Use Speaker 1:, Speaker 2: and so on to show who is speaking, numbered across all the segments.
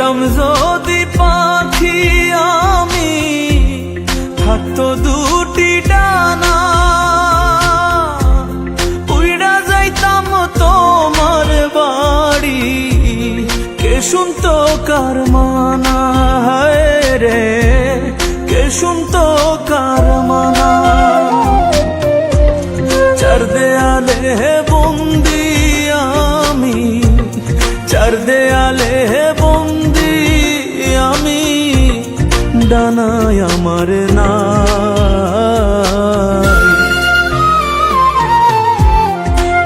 Speaker 1: হইতাম যদি পাখি আমি, থাকতো দুটি ডানা, উইড়া যাইতাম তোমার বাড়ি, কে শুনতো কার মানা, হায় রে কে শুনতো কার মানা। চার দেয়ালে বন্দি আমি, চার দেয়ালে বন্দি আমি, ডানায় আমার নাই।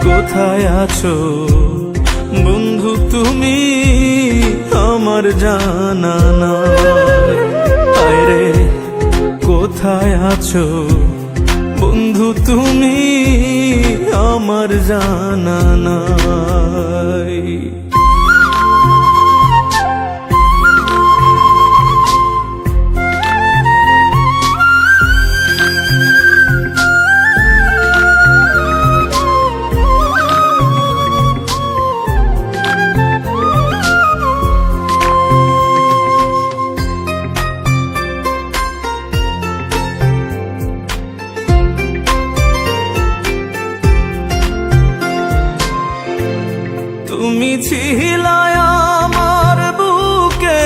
Speaker 1: কোথায় আছো বন্ধু তুমি, আমার জানা নাই। হায় রে কোথায় আছো বন্ধু তুমি, আমার জানা নাই। তুমি ছিলে আমার বুকে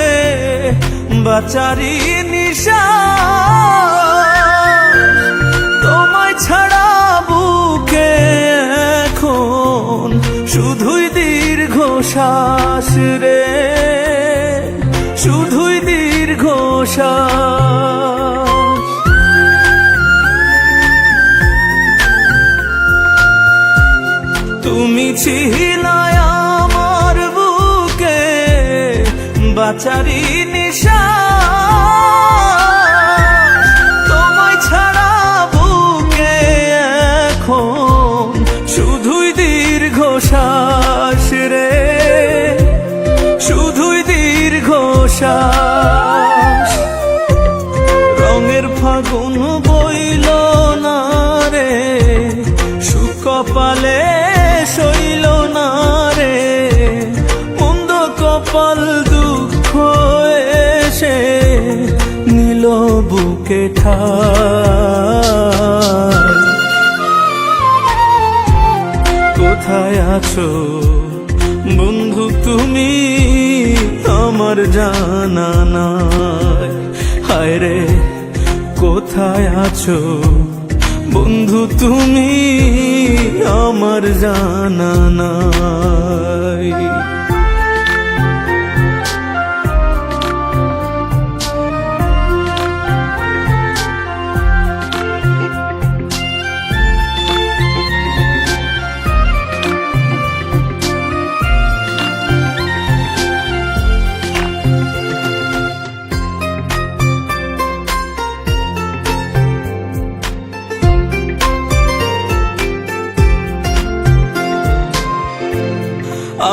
Speaker 1: বাঁচারি নিশা, তোমায় ছাড়া বুকে এখন শুধুই দীর্ঘশ্বাস রে, শুধুই দীর্ঘশ্বাস। তুমি ছিলে আমার বুকে বাঁচারি নিশা, তোমায় ছাড়া বুকে এখন শুধুই দীর্ঘশ্বাস রে, শুধুই দীর্ঘশ্বাস। রঙের ফাগুন বইল না রে, সুকপালে সইল না রে, মন্দ কপাল দুঃখ এসে নিল বুকে ঠাই। কোথায় আছো বন্ধু তুমি, আমার জানা নাই। হায় রে কোথায় আছো বন্ধু তুমি, আমার জানা নাই।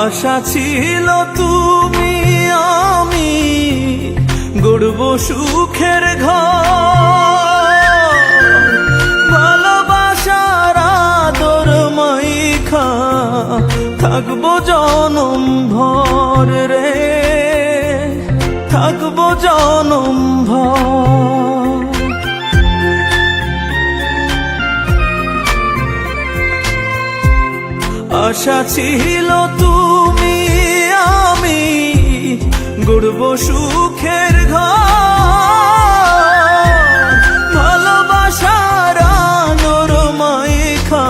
Speaker 1: আশা ছিল তুমি আমি গড়ব সুখের ঘর, ভালোবাসার আদর মাইখা থাকবো জনম ভর রে, থাকবো জনম ভর। আশা ছিল তুমি আমি গড়ব সুখের ঘর, ভালোবাসার আদর মাইখা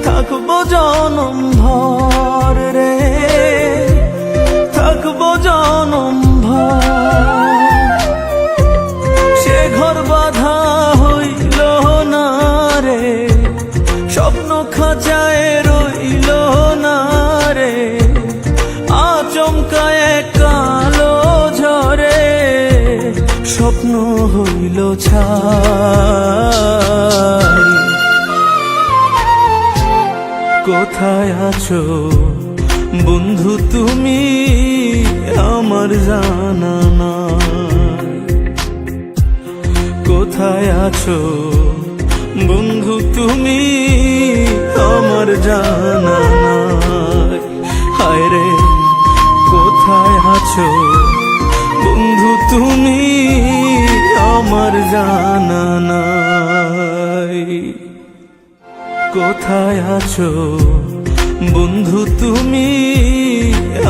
Speaker 1: থাকবো জনম ভর রে, থাকবো জনম ভর। সে ঘর বাঁধা হইল না রে, স্বপ্ন খাঁচায় রইল না রে, আচমকায় কালো ঝরে স্বপ্ন হইল ছাই। কোথায় আছো বন্ধু তুমি, আমার জানা নাই। কোথায় আছো বন্ধু তুমি, আমার জানা নাই। হায় রে কোথায় কোথায় আছো বন্ধু তুমি আমার জানা নাই। কোথায় আছো বন্ধু তুমি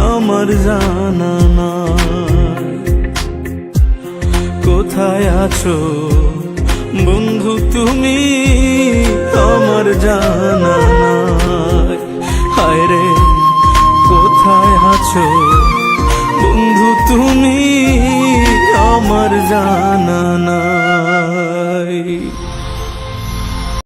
Speaker 1: আমার জানা নাই। কোথায় আছো বন্ধু তুমি আমার জানা নাই। হায় রে কোথায় আছো বন্ধু তুমি আমার জানা নাই।